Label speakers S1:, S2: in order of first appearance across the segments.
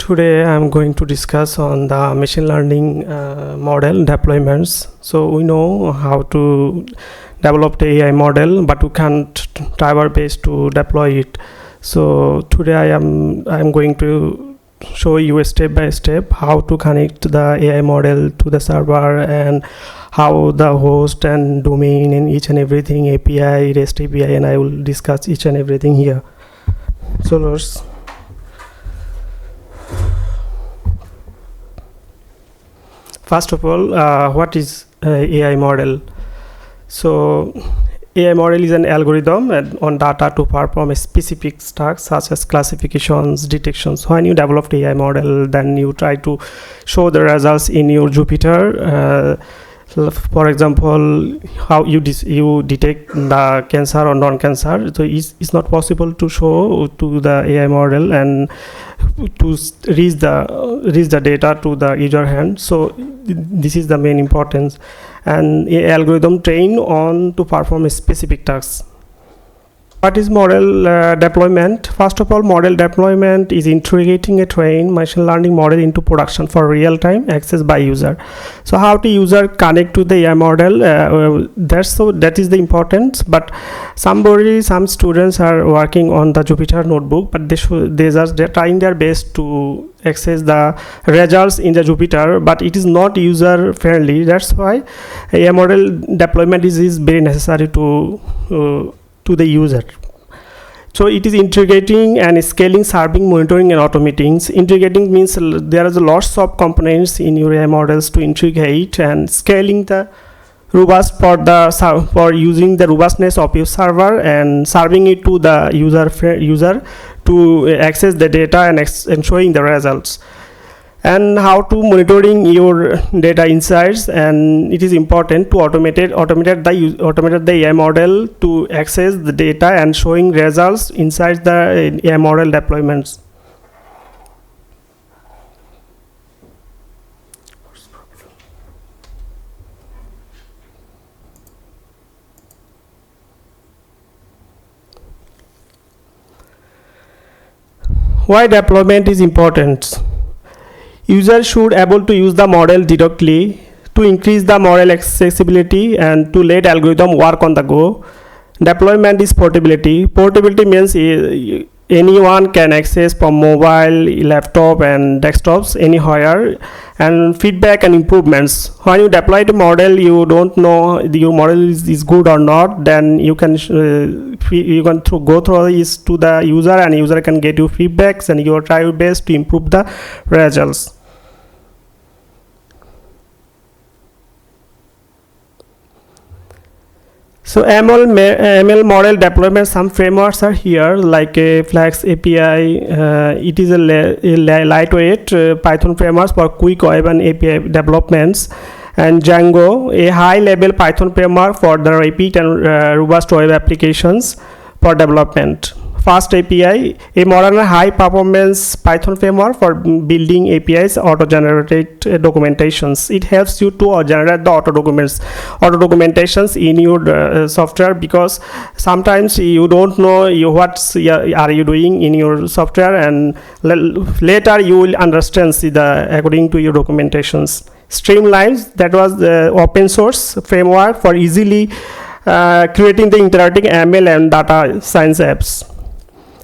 S1: Today I'm going to discuss on the machine learning model deployments. So we know how to develop the AI model, but we can't try our best to deploy it. So today I'm going to show you a step by step how to connect the AI model to the server and how the host and domain and each and everything API, REST API, and I will discuss each and everything here. So let's first of all, what is AI model? So AI model is an algorithm on data to perform a specific tasks such as classifications, detections. When you develop the AI model, then you try to show the results in your Jupyter. For example, how you detect the cancer or non-cancer. So it's not possible to show to the AI model and to reach the data to the user hand. So this is the main importance, and a algorithm trained on to perform a specific task. What is model deployment? First of all, model deployment is integrating a trained machine learning model into production for real-time access by user. So how the user connect to the AI model, that is the importance. But some students are working on the Jupyter notebook, but they're trying their best to access the results in the Jupyter, but it is not user friendly. That's why AI model deployment is very necessary to the user. So it is integrating and scaling, serving, monitoring, and automating. Integrating means there is lots of components in your AI models to integrate, and scaling the robust for using the robustness of your server and serving it to the user to access the data and showing the results. And how to monitoring your data insights, and it is important to automate the AI model to access the data and showing results inside the AI model deployments. Why deployment is important? Users should able to use the model directly to increase the model accessibility and to let algorithm work on the go. Deployment is portability. Portability means anyone can access from mobile, laptop, and desktops anywhere. And feedback and improvements. When you deploy the model, you don't know your model is good or not. Then you can go through this to the user, and user can get you feedbacks, and you try your best to improve the results. So ML model deployment, some frameworks are here like a Flask API. It is a lightweight Python framework for quick web and API developments, and Django, a high-level Python framework for the rapid and robust web applications for development. Fast API, a modern high-performance Python framework for building APIs, auto-generated documentations. It helps you to generate the auto documentations in your software, because sometimes you don't know what are you doing in your software, and later you will understand according to your documentations. Streamlines, that was the open source framework for easily creating the interactive ML and data science apps.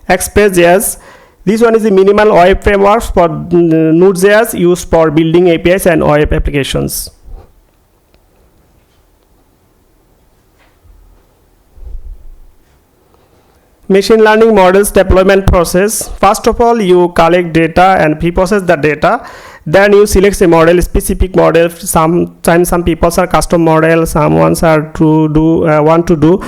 S1: Express.js, this one is the minimal web framework for Node.js used for building APIs and web applications. Machine learning models deployment process. First of all, you collect data and pre-process the data. Then you select a model, specific model. Sometimes some people are custom models, some ones are want to do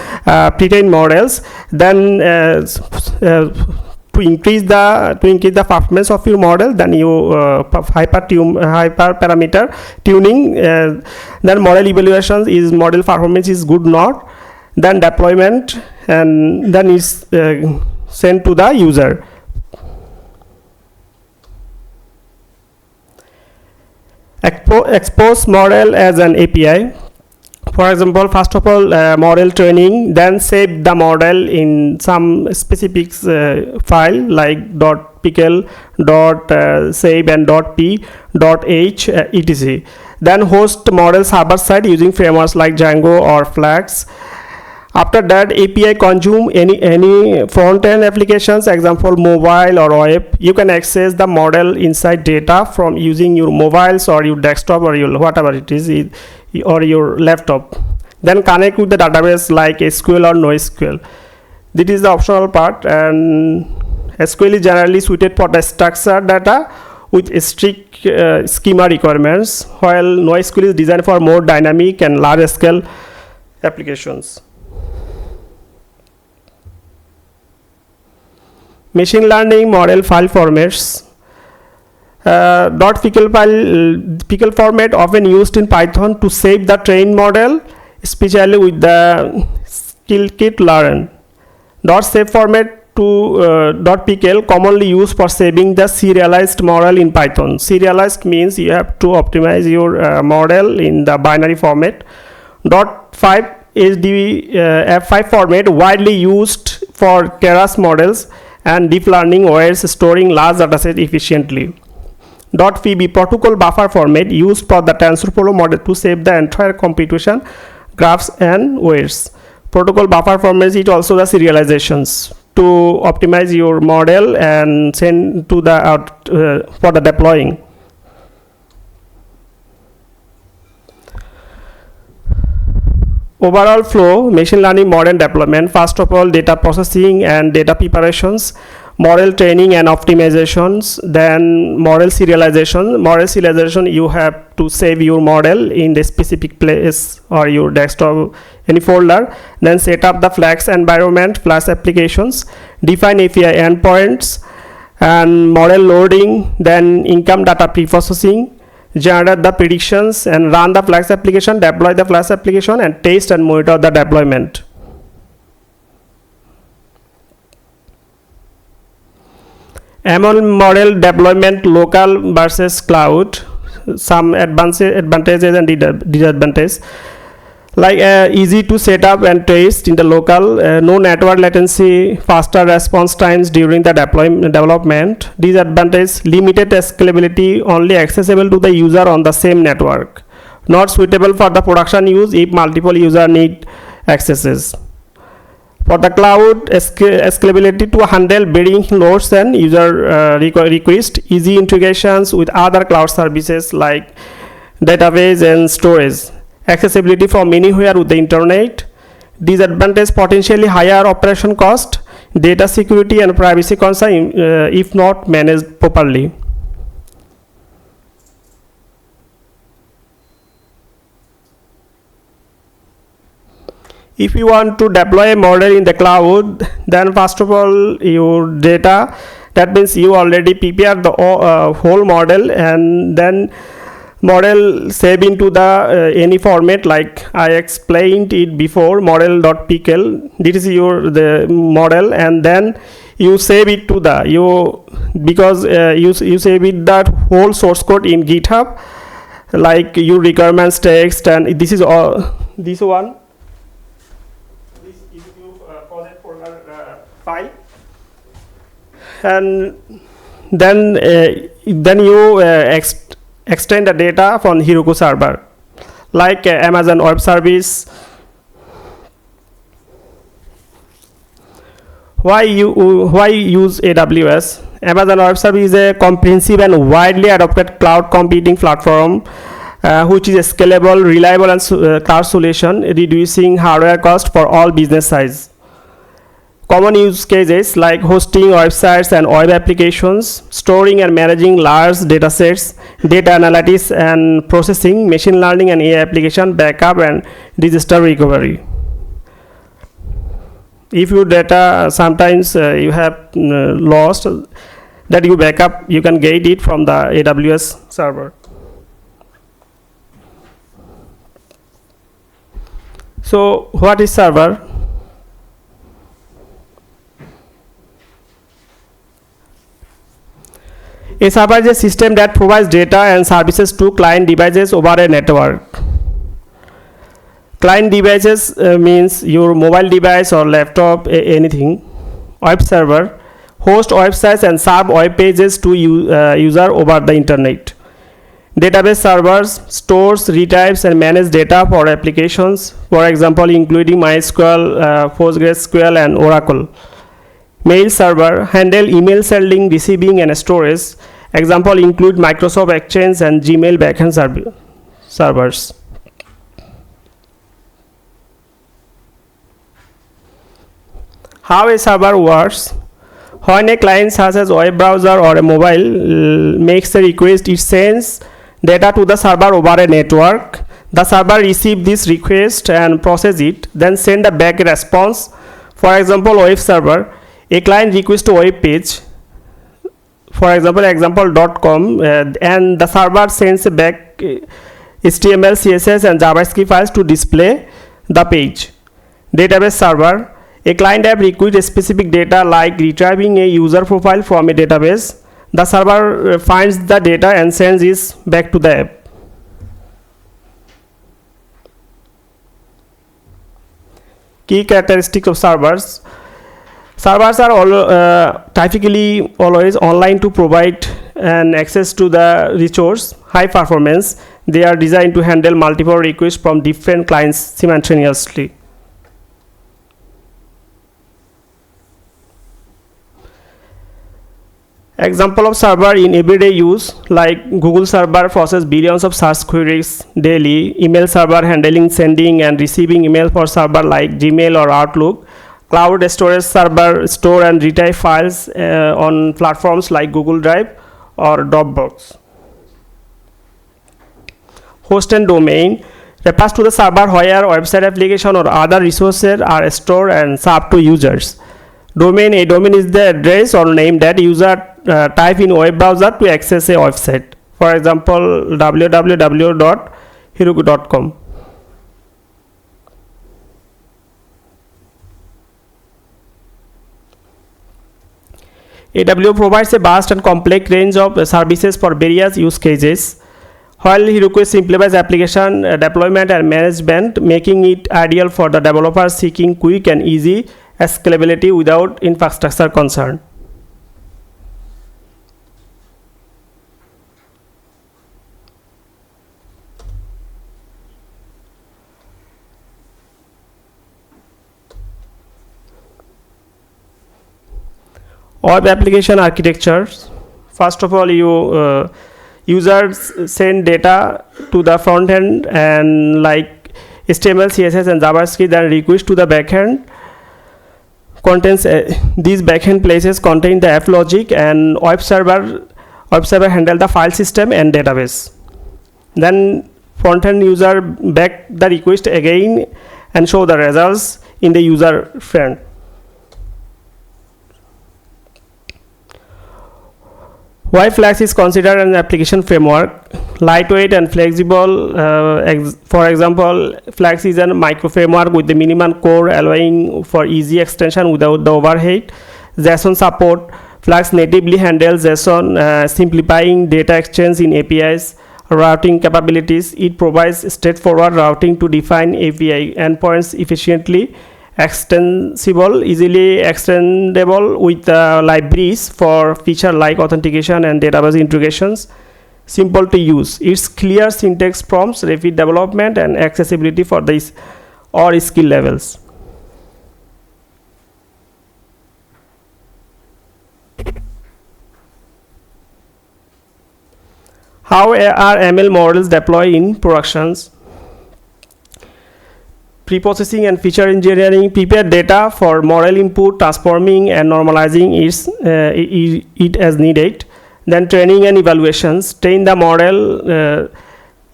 S1: pre-trained models. Then to increase the performance of your model, then you hyperparameter tuning. Then model evaluations is model performance is good not. Then deployment, and then is sent to the user. Expose model as an API. For example, first of all, model training, then save the model in some specific file like .pickle, .save and .p, .h, etc. Then host model server side using frameworks like Django or Flask. After that, API consume any front-end applications, example mobile or web. You can access the model inside data from using your mobiles or your desktop or your whatever it is, or your laptop. Then connect with the database like SQL or NoSQL. This is the optional part, and SQL is generally suited for the structured data with strict schema requirements, while NoSQL is designed for more dynamic and large-scale applications. Machine learning model file formats. Pickle format often used in Python to save the trained model, especially with the scikit-learn. .save format to .pickle commonly used for saving the serialized model in Python. Serialized means you have to optimize your model in the binary format. .5 is the F5 format widely used for Keras models and deep learning ways storing large dataset efficiently. .pb protocol buffer format used for the TensorFlow model to save the entire computation, graphs and weights. Protocol buffer format is also the serializations to optimize your model and send to the for the deploying. Overall flow, machine learning model deployment. First of all, data processing and data preparations, model training and optimizations, then model serialization. Model serialization, you have to save your model in the specific place or your desktop, any folder. Then set up the Flask environment, Flask applications, define API endpoints, and model loading, then income data preprocessing, generate the predictions and run the Flask application, deploy the Flask application, and test and monitor the deployment. ML model deployment, local versus cloud, some advantages and disadvantages. Like easy to set up and test in the local, no network latency, faster response times during the development. Disadvantage, limited scalability, only accessible to the user on the same network. Not suitable for the production use if multiple users need accesses. For the cloud, scalability to handle varying loads and user requests, easy integrations with other cloud services like database and storage. Accessibility from anywhere with the internet. Disadvantage, potentially higher operation cost, data security and privacy concern if not managed properly. If you want to deploy a model in the cloud, then first of all your data, that means you already prepare the whole model, and then model save into the any format like I explained it before, model.pickle. This is the model, and then you save it to the because you save it that whole source code in GitHub, like your requirements text, and this is all this one. This is your project folder file, and then you extend the data from Heroku server, like Amazon Web Service. Why use AWS? Amazon Web Service is a comprehensive and widely adopted cloud computing platform, which is a scalable, reliable, and cloud solution, reducing hardware cost for all business size. Common use cases like hosting websites and web applications, storing and managing large data sets, data analytics and processing, machine learning and AI application, backup and disaster recovery. If your data sometimes you have lost, that you backup, you can get it from the AWS server. So what is server? A server is a system that provides data and services to client devices over a network. Client devices means your mobile device or laptop, anything. Web server host websites and serve web pages to user over the internet. Database servers stores, retrieves and manage data for applications, for example including MySQL, PostgreSQL and Oracle. Mail server handle email sending, receiving and storage. Example include Microsoft Exchange and Gmail backend servers. How a server works. When a client such as web browser or a mobile makes a request, it sends data to the server over a network. The server receives this request and process it, then send a back response. For example, web server, a client requests a web page, for example example.com, and the server sends back HTML, CSS and JavaScript files to display the page. Database server, a client app requires specific data like retrieving a user profile from a database. The server finds the data and sends it back to the app. Key characteristics of servers. Servers are typically always online to provide an access to the resource, high performance. They are designed to handle multiple requests from different clients simultaneously. Example of server in everyday use, like Google server process billions of search queries daily. Email server handling sending and receiving email for server like Gmail or Outlook. Cloud storage server store and retrieve files on platforms like Google Drive or Dropbox. Host and domain refers to the server where website application or other resources are stored and served to users. Domain, a domain is the address or name that user type in web browser to access a website. For example, www.heroku.com. AWS provides a vast and complex range of services for various use cases, while Heroku simplifies application deployment and management, making it ideal for the developers seeking quick and easy scalability without infrastructure concern. Web application architectures. First of all, users send data to the front end and like HTML, CSS and JavaScript, then request to the backend. Contains these backend places contain the app logic, and web server handle the file system and database. Then front end user back the request again and show the results in the user front. Why Flask is considered an application framework? Lightweight and flexible. For example, Flask is a micro framework with the minimum core, allowing for easy extension without the overhead. JSON support. Flask natively handles JSON, simplifying data exchange in APIs. Routing capabilities. It provides straightforward routing to define API endpoints efficiently. Extensible, easily extendable with libraries for feature like authentication and database integrations. Simple to use. Its clear syntax prompts rapid development and accessibility for these all skill levels. How are ML models deployed in productions? Preprocessing and feature engineering. Prepare data for model input, transforming and normalizing it as needed. Then training and evaluations. Train the model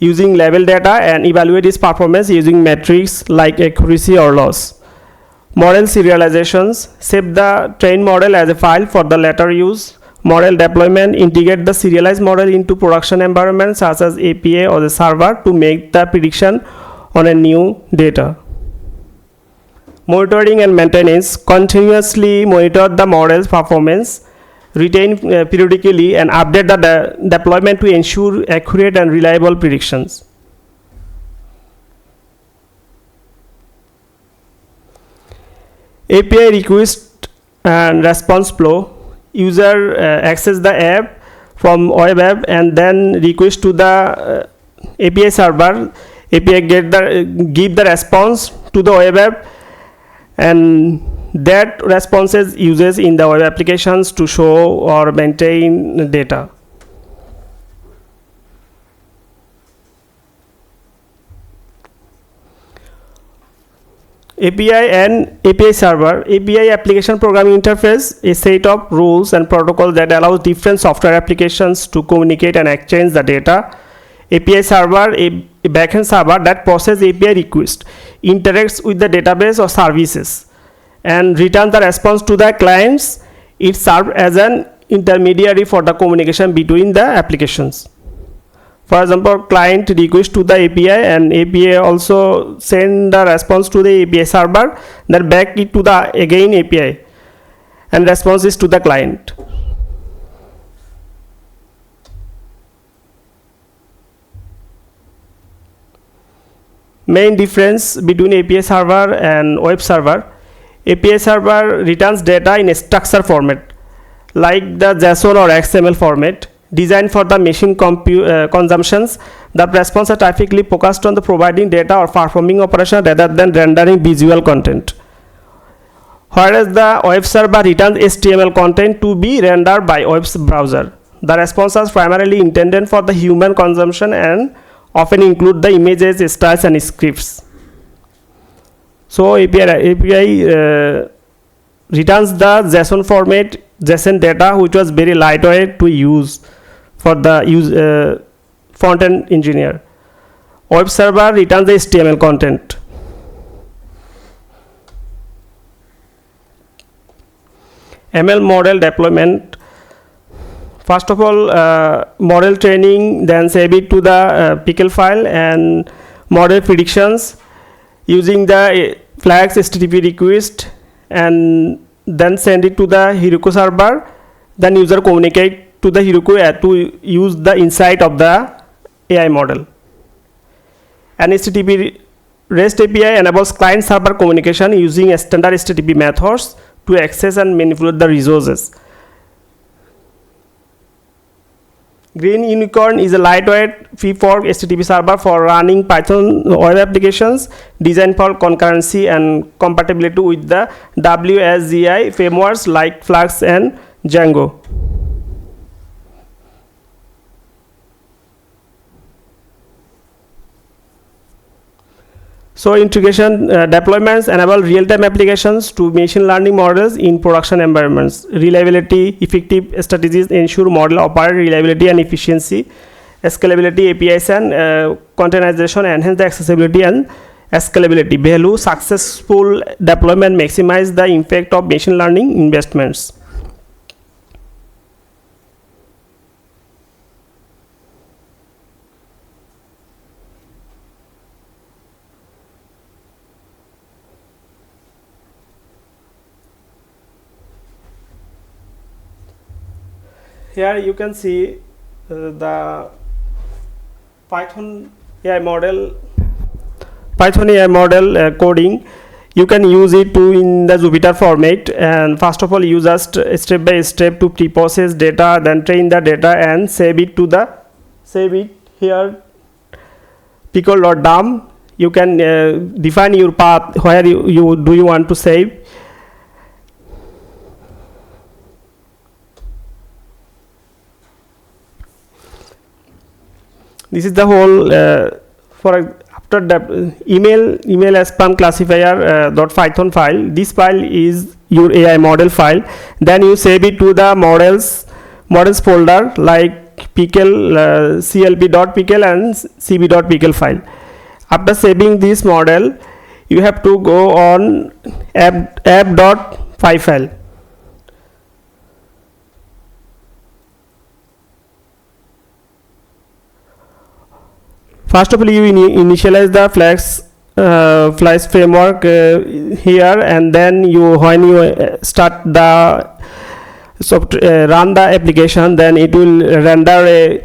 S1: using level data and evaluate its performance using metrics like accuracy or loss. Model serializations. Save the trained model as a file for the later use. Model deployment. Integrate the serialized model into production environments such as API or the server to make the prediction on a new data. Monitoring and maintenance. Continuously monitor the model's performance, retain periodically and update the deployment to ensure accurate and reliable predictions. API request and response flow. User access the app from web app and then request to the API server. API give the response to the web app, and that responses uses in the web applications to show or maintain data. API and API server. API application programming interface, a set of rules and protocols that allows different software applications to communicate and exchange the data. API server, a backend server that processes API request, interacts with the database or services, and returns the response to the clients. It serves as an intermediary for the communication between the applications. For example, client request to the API and API also send the response to the API server, then back it to the again API, and response is to the client. Main difference between API server and web server. API server returns data in a structured format like the JSON or XML format, designed for the machine consumptions. The responses are typically focused on the providing data or performing operation rather than rendering visual content. Whereas the web server returns HTML content to be rendered by web browser. The responses are primarily intended for the human consumption and often include the images, styles, and scripts. So API returns the JSON format, JSON data, which was very lightweight to use for the front-end engineer. Web server returns the HTML content. ML model deployment. First of all, model training, then save it to the pickle file, and model predictions using the flags HTTP request, and then send it to the Heroku server. Then user communicate to the Heroku to use the insight of the AI model. And HTTP REST API enables client server communication using standard HTTP methods to access and manipulate the resources. Green Unicorn is a lightweight free-fork HTTP server for running Python web applications, designed for concurrency and compatibility with the WSGI frameworks like Flux and Django. So integration deployments enable real-time applications to machine learning models in production environments. Reliability, effective strategies ensure model operate reliability and efficiency. Scalability, APIs and containerization enhance the accessibility and scalability. Value, successful deployment maximize the impact of machine learning investments. Here you can see the Python AI model coding. You can use it to in the Jupyter format, and first of all you just step by step to pre-process data, then train the data and save it here pickle.dump. You can define your path where you want to save. This is the whole after the email spam classifier .python file. This file is your AI model file. Then you save it to the models folder like pickle clp.pickle and cb.pickle file. After saving this model, you have to go on app.py file. First of all, you initialize the Flash framework here, and then when you start the run the application, then it will render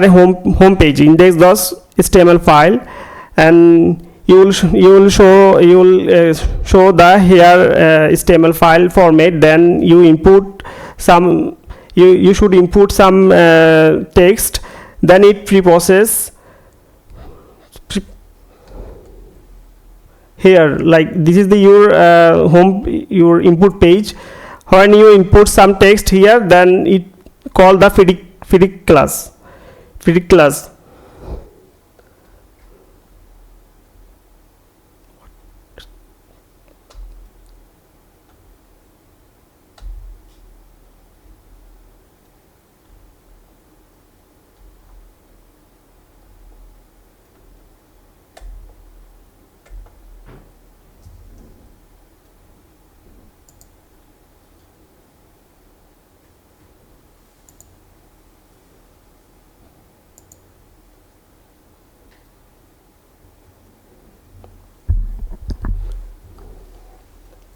S1: a home page index.html file, and show the here HTML file format. Then you input some, you should input some text, then it pre-process here, like this is the your home, your input page. When you input some text here, then it call the FIDIC class.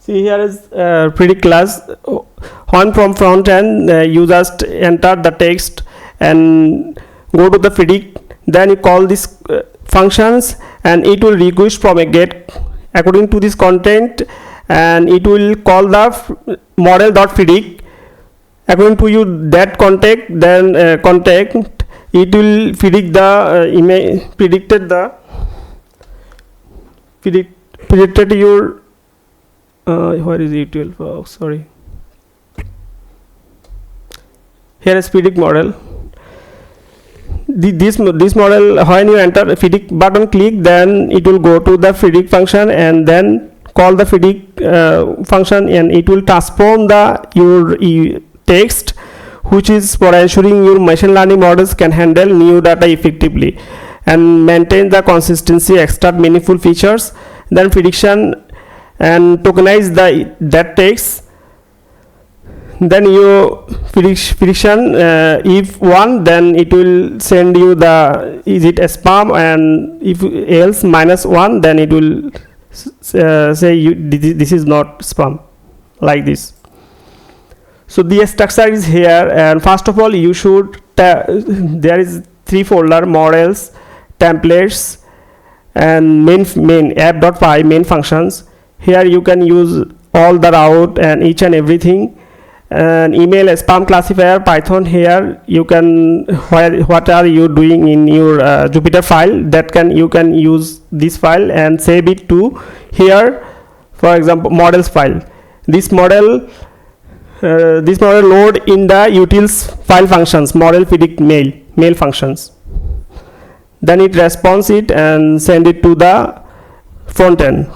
S1: See, here is FIDIC class. When from front end, you just enter the text and go to the FIDIC. Then you call these functions, and it will request from a get according to this content, and it will call the model.FIDIC according to you that contact. Then contact, it will predict the image, predicted your where is it? Oh, sorry. Here is FIDIC model. This model, when you enter FIDIC button click, then it will go to the FIDIC function and then call the FIDIC function, and it will transform your text, which is for ensuring your machine learning models can handle new data effectively and maintain the consistency, extract meaningful features. Then prediction and tokenize that text. Then you prediction, if 1, then it will send you the is it a spam, and if else -1, then it will say this is not spam, like this. So the structure is here, and first of all you should there is 3 folder: models, templates, and main app.py main functions. Here you can use all the route and each and everything, and email, spam classifier, Python. Here you can, what are you doing in your Jupyter file, that you can use this file and save it to here. For example, models file. This model load in the utils file functions, model FIDIC mail functions. Then it responds it and send it to the front end.